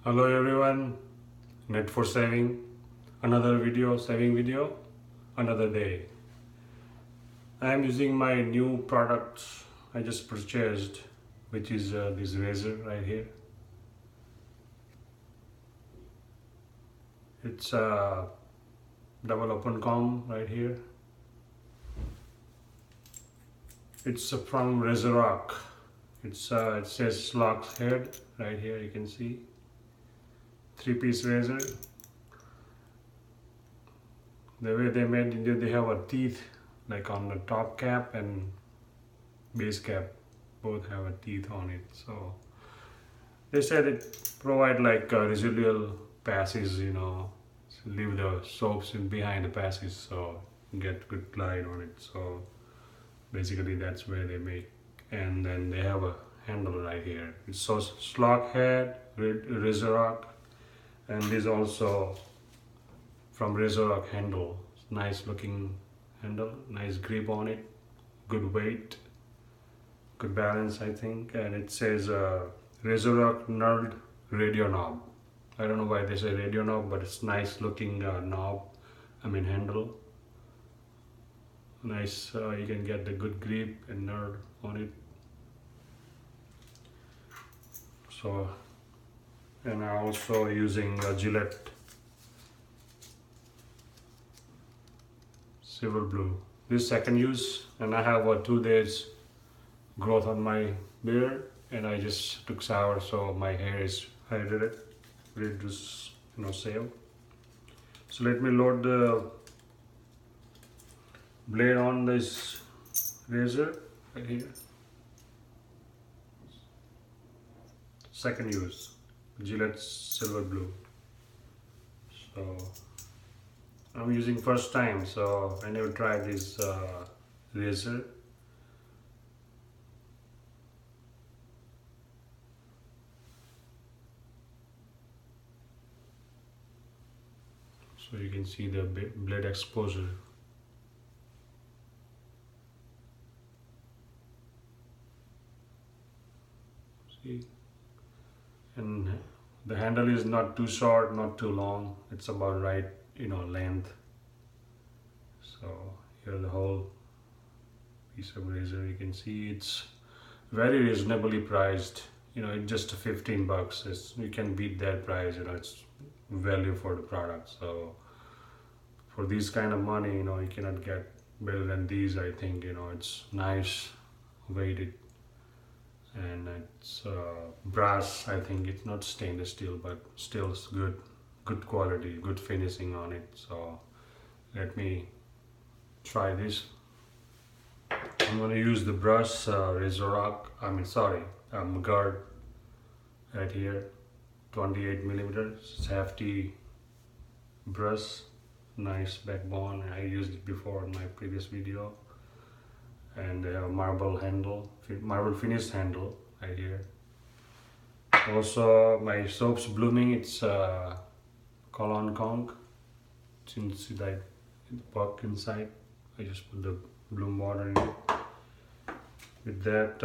Hello everyone, net for saving, another video, saving video, another day. I am using my new product I just purchased, which is this razor right here. It's a double open comb right here. It's from RazoRock. It says Sloc head right here, you can see. 3-piece razor. The way they made it, they have a teeth like on the top cap and base cap, both have a teeth on it. So they said it provide like residual passes, so leave the soaps in behind the passes, so get good glide on it. So basically that's where they make, and then they have a handle right here. It's so Sloc head, RazoRock, and this also from RazoRock handle. Nice looking handle, nice grip on it, good weight, good balance I think, and it says RazoRock knurled radio knob. I don't know why they say radio knob, but it's nice looking handle. Nice, you can get the good grip and knurled on it. So, and I'm also using Gillette silver blue. This second use, and I have 2 days growth on my beard, and I just took shower, so my hair is hydrated, ready to save. So let me load the blade on this razor right here. Second use, Gillette silver blue. So I'm using first time, so I never tried this razor. So you can see the blade exposure. See, and the handle is not too short, not too long. It's about right, length. So here the whole piece of razor, you can see it's very reasonably priced. It's just 15 bucks. You can beat that price. It's value for the product. So for this kind of money, you cannot get better than these. I think it's nice, weighted, and it's brass. I think it's not stainless steel, but still it's good quality, good finishing on it. So let me try this. I'm going to use the brush RazoRock, guard right here, 28 millimeters. It's hefty brush, nice backbone. I used it before in my previous video. And they have a marble finished handle right here. Also my soap's blooming. It's Colon Conch. Since the puck inside, I just put the bloom water in it. With that,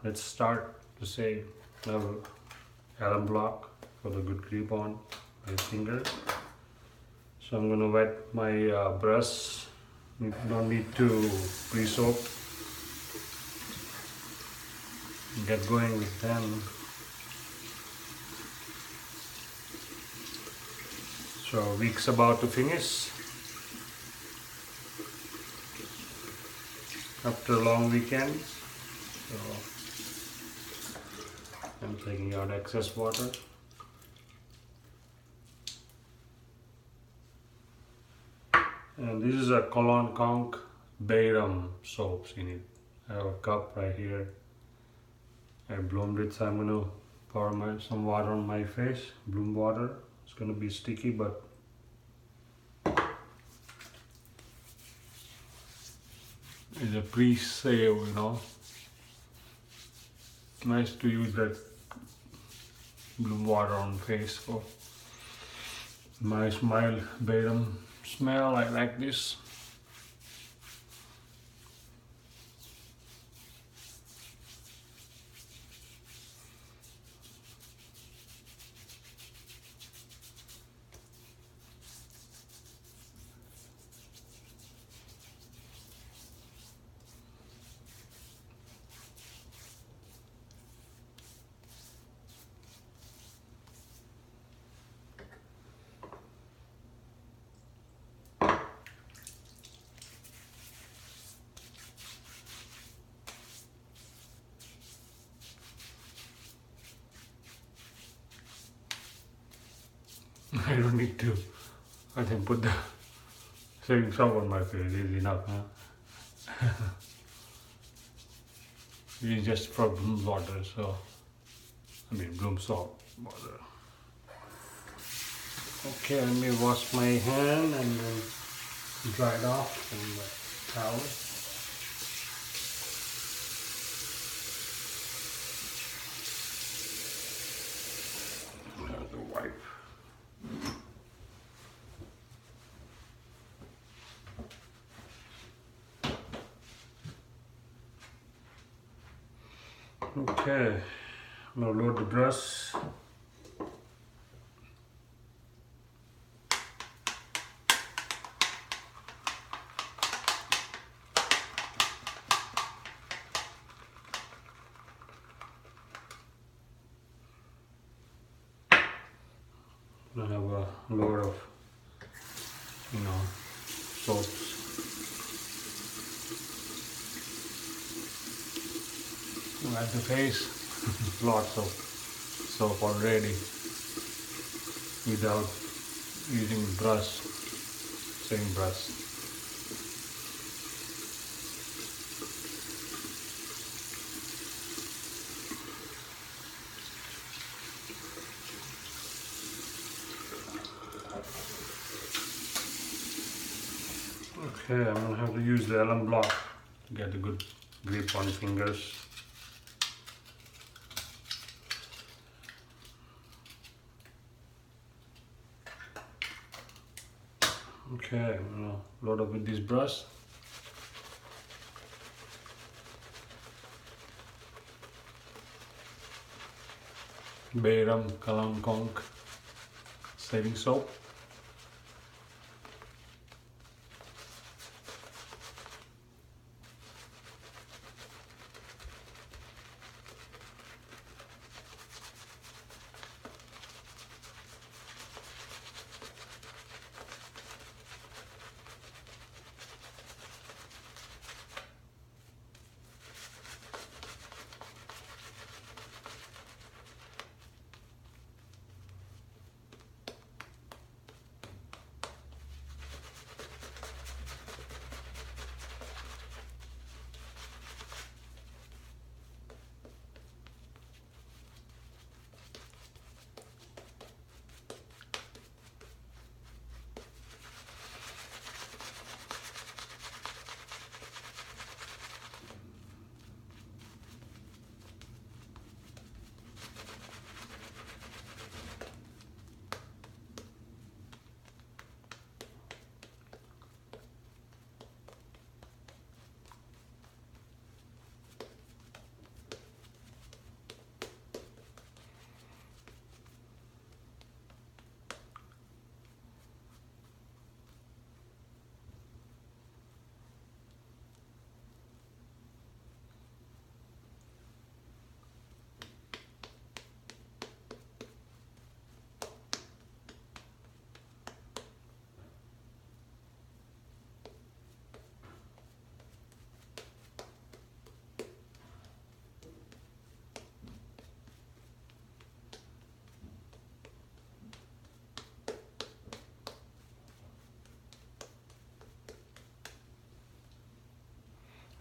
let's start to save. Alum block for the good grip on my finger. So I'm gonna wet my brush. Don't need to pre-soak. Get going with them. So week's about to finish. After a long weekend, so I'm taking out excess water. And this is a Colon Conch Bayrum soaps in it. I have a cup right here. I bloomed it, so I'm gonna pour some water on my face. Bloom water. It's gonna be sticky, but it's a pre-save, Nice to use that bloom water on face for nice mild Bayrum smell. I like this. I don't need to. I think put the shaving soap on my face is enough, huh? It's just for broom water, so broom soap water. Okay, let me wash my hand and then dry it off in the towel. The wipe. Okay, I'm gonna load the brush. I have a load of, soaps. At the face, lots of soap already without using brush, same brush. Okay, I'm gonna have to use the alum block to get a good grip on fingers. Okay, I'm gonna load up with this brush. Bayram Kalam Konk shaving soap.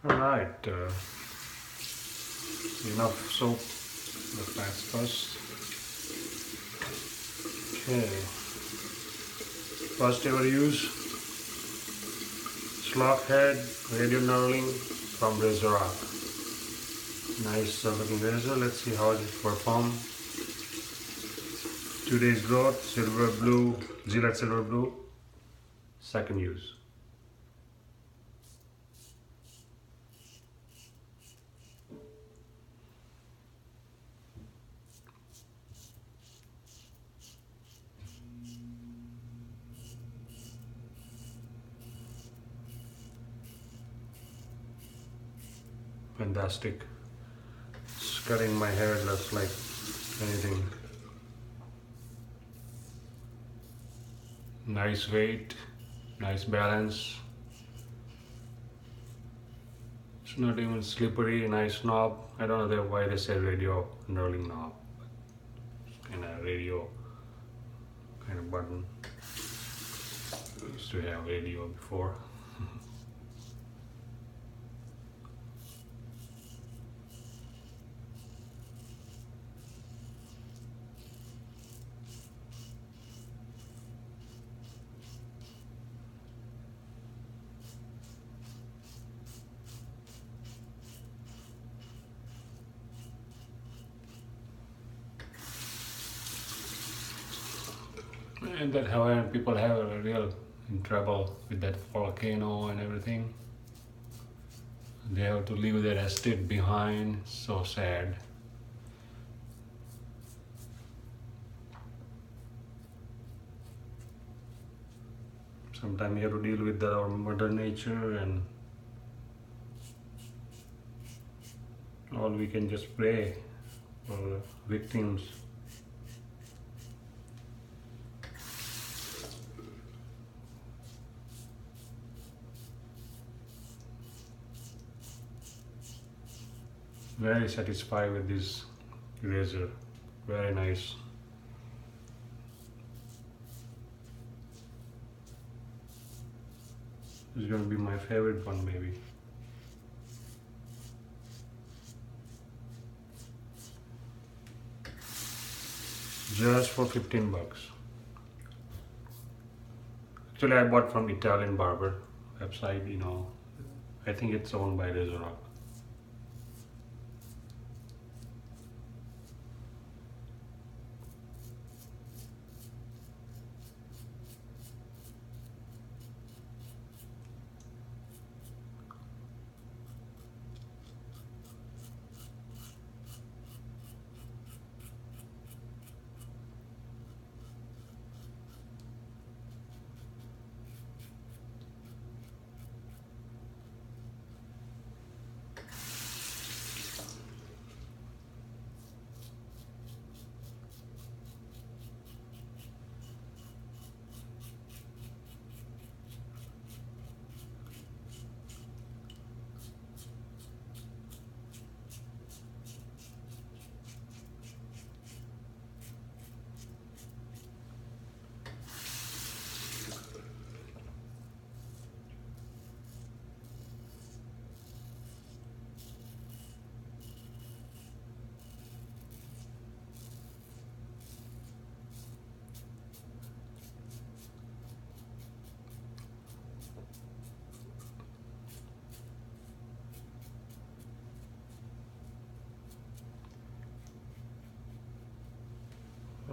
Alright, enough soap, the fast first. Okay, first ever use Sloc head radio knurling from RazoRock. Nice looking razor. Let's see how it performs. 2 days growth, silver blue, Gillette silver blue. Second use. Fantastic. It's cutting my hair just like anything. Nice weight, nice balance. It's not even slippery, nice knob. I don't know why they say radio knurling knob. It's kind of radio kind of button. We used to have radio before. And that Hawaiian people have a real trouble with that volcano and everything. They have to leave their estate behind. So sad. Sometimes you have to deal with our mother nature, and all we can just pray for the victims. Very satisfied with this razor. Very nice. It's gonna be my favorite one, maybe. Just for 15 bucks. Actually, I bought from Italian barber website, you know. I think it's owned by RazoRock.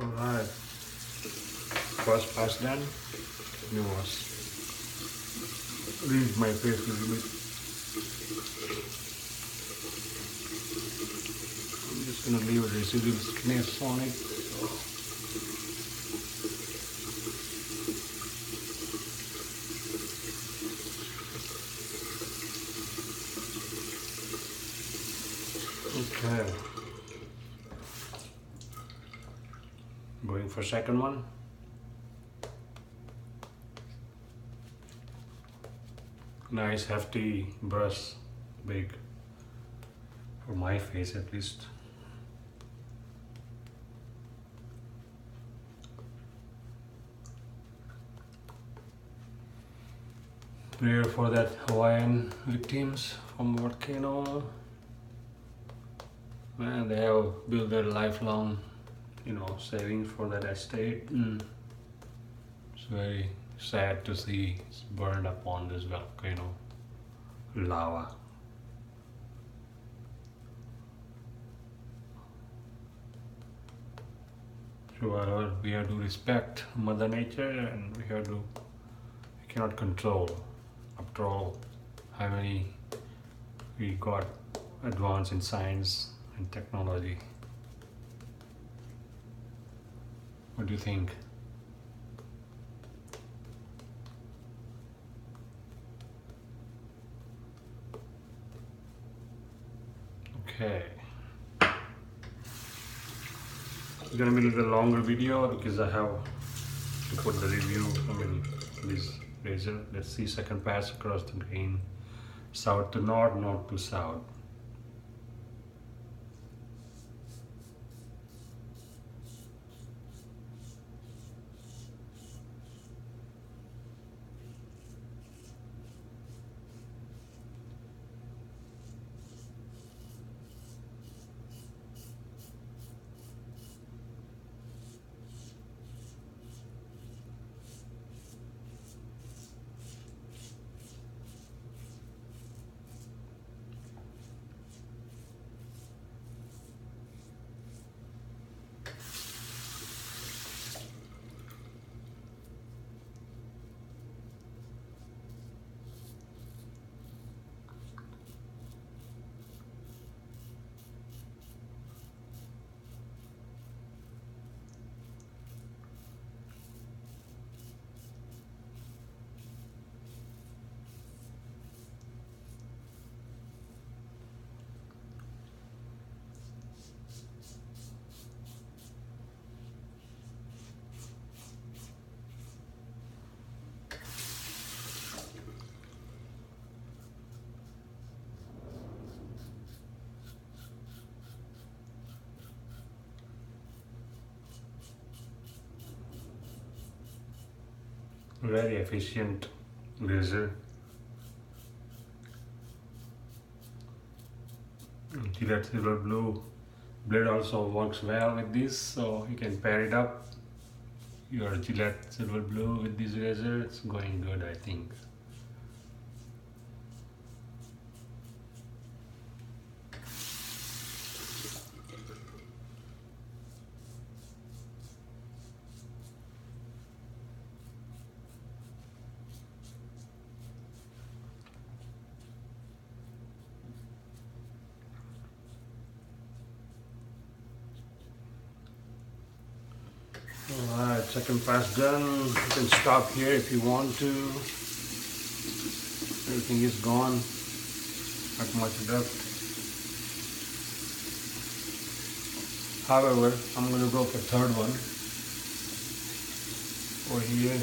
Alright, first pass done. Let me rinse my face a little bit. I'm just gonna leave a residual thickness on it. Okay. Going for second one. Nice hefty brush, big for my face at least. Prayer for that Hawaiian victims from volcano. Man, they have built their lifelong, you know, savings for that estate. It's very sad to see it's burned up on this volcano lava. So we have to respect Mother Nature, and we cannot control. After all, how many we got advanced in science and technology. What do you think? Okay. It's gonna be a little longer video because I have to put the review, this razor. Let's see second pass across the grain. South to north, north to south. Very efficient razor. Gillette Silver Blue blade also works well with this, so you can pair it up. Your Gillette Silver Blue with this razor, it's going good, I think. Alright, second pass done. You can stop here if you want to. Everything is gone. Not much left. However, I'm going to go for third one. Or here, a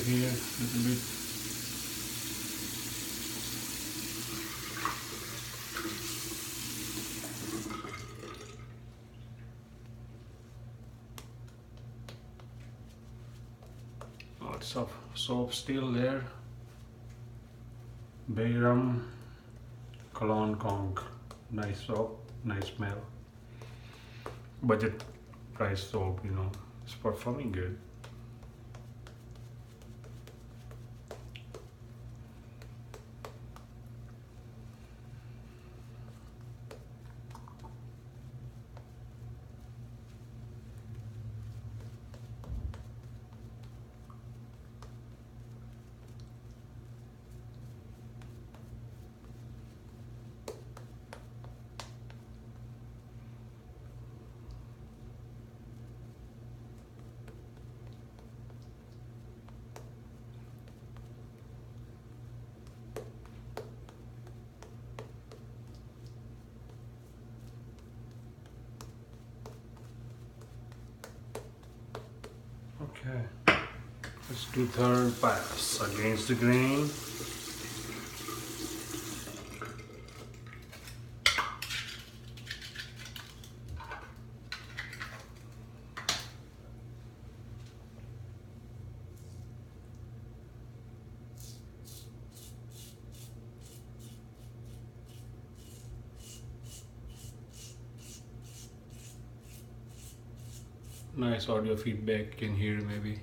little bit. Lots of soap still there. Bayram Cologne Conk. Nice soap, nice smell. Budget price soap, you know, it's performing good. Okay, let's do third pass against the grain. Nice audio feedback, you can hear maybe.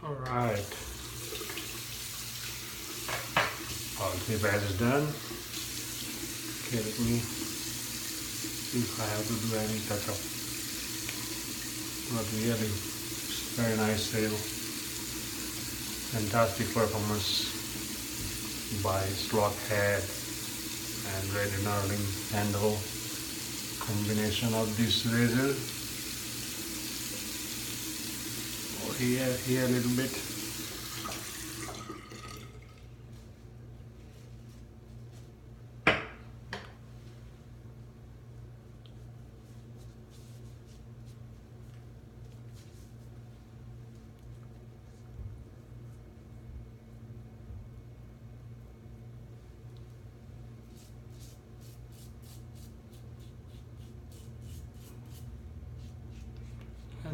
All right, all three passes done. Okay, let me see if I have to do any touch up. Not really. Very nice sale. Fantastic performance by Sloc head and red knurling handle. Combination of this razor. Here a little bit.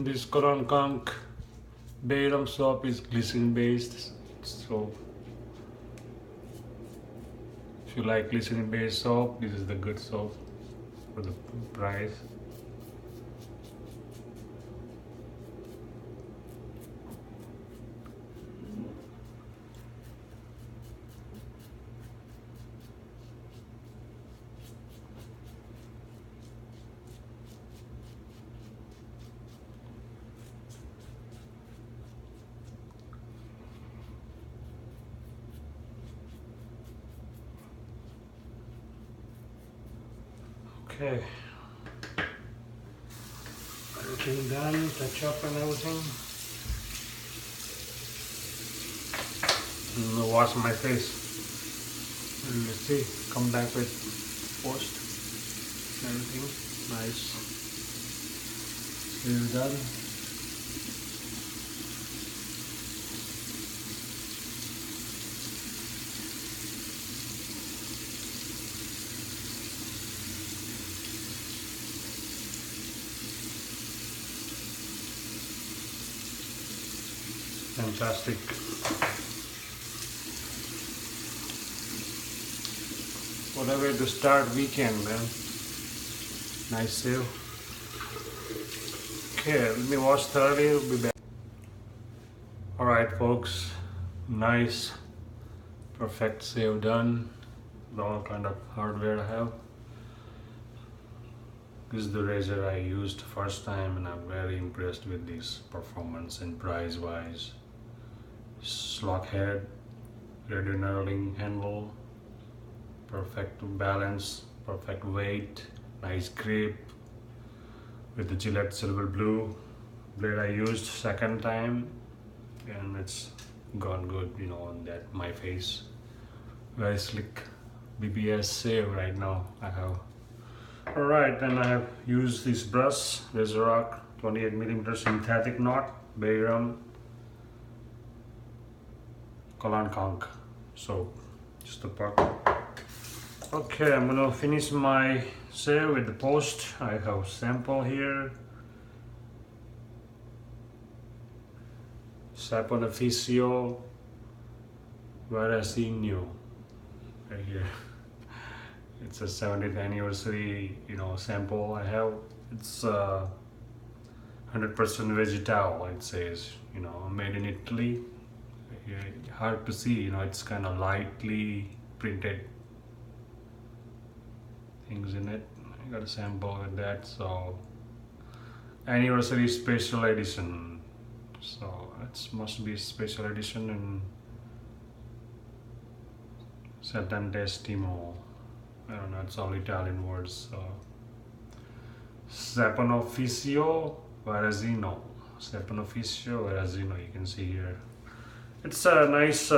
This Koran Conk Bayram soap is glycerin based, so if you like glycerin based soap, this is the good soap for the price. Okay, everything done, touch up and everything. I'm gonna wash my face and let's see, come back with post and everything. Nice. We're done. Fantastic. What a way to start weekend, man. Nice sale. Okay, let me wash thoroughly, we'll be back. Alright folks, nice, perfect save done. All kind of hardware I have. This is the razor I used first time and I'm very impressed with this performance and price wise. Sloc head, radio knurling handle, perfect balance, perfect weight, nice grip with the Gillette silver blue blade I used second time and it's gone good, you know, on that my face. Very slick BBS save right now I have. Alright, then I have used this brush, RazoRock 28mm synthetic knot, Bayram Koran Conk. So just a part. Okay, I'm gonna finish my save with the post. I have sample here. Sapon Officio Varazino right here. It's a 70th anniversary, you know, sample I have. It's 100% vegetal, it says, you know, made in Italy. Yeah, hard to see, you know, it's kind of lightly printed things in it. I got a sample with that. So anniversary special edition, so it must be special edition in Settantestimo. I don't know, it's all Italian words. So Sapon Officio Varazino, Sapon Officio Varazino, you can see here. It's a nice, you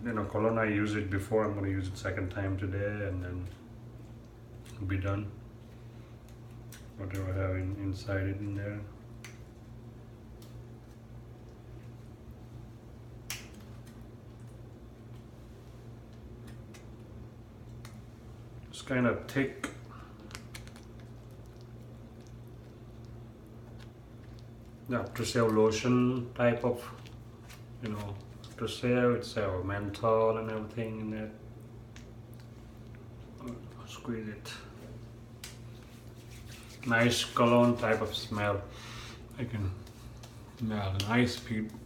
know, cologne. I used it before. I'm going to use it second time today and then it'll be done. Whatever I have inside it in there. It's kind of thick. The after shave lotion type of, you know, after shave. It's our menthol and everything in it. Squeeze it. Nice cologne type of smell. I can smell nice people.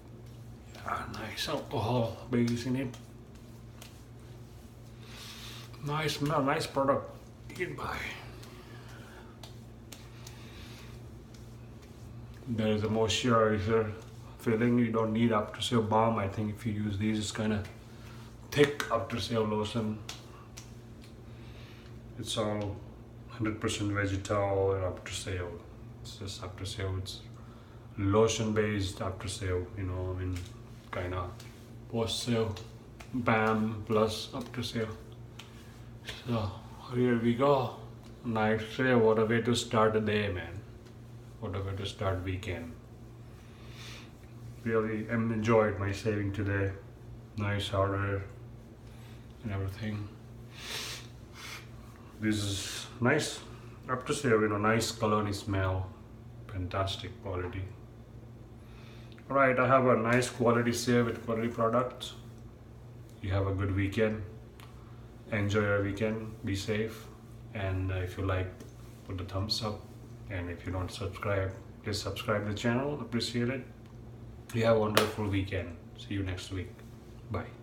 Yeah, nice alcohol base in it. Nice smell, nice product. You can buy. There is a moisturizer feeling. You don't need aftershave balm. I think if you use these, it's kind of thick aftershave lotion. It's all 100% vegetal and aftershave. It's just aftershave. It's lotion based aftershave, you know, I mean, kind of post shave, balm plus aftershave. So here we go. Nice shave. What a way to start the day, man. What a way to start weekend. Really enjoyed my saving today. Nice hardware and everything. This is nice aftershave, you know, nice cologne smell. fantastic quality. All right, I have a nice quality sale with quality products. You have a good weekend. Enjoy your weekend. Be safe. And if you like, put the thumbs up. And if you don't subscribe, please subscribe to the channel. Appreciate it. You have a wonderful weekend. See you next week. Bye.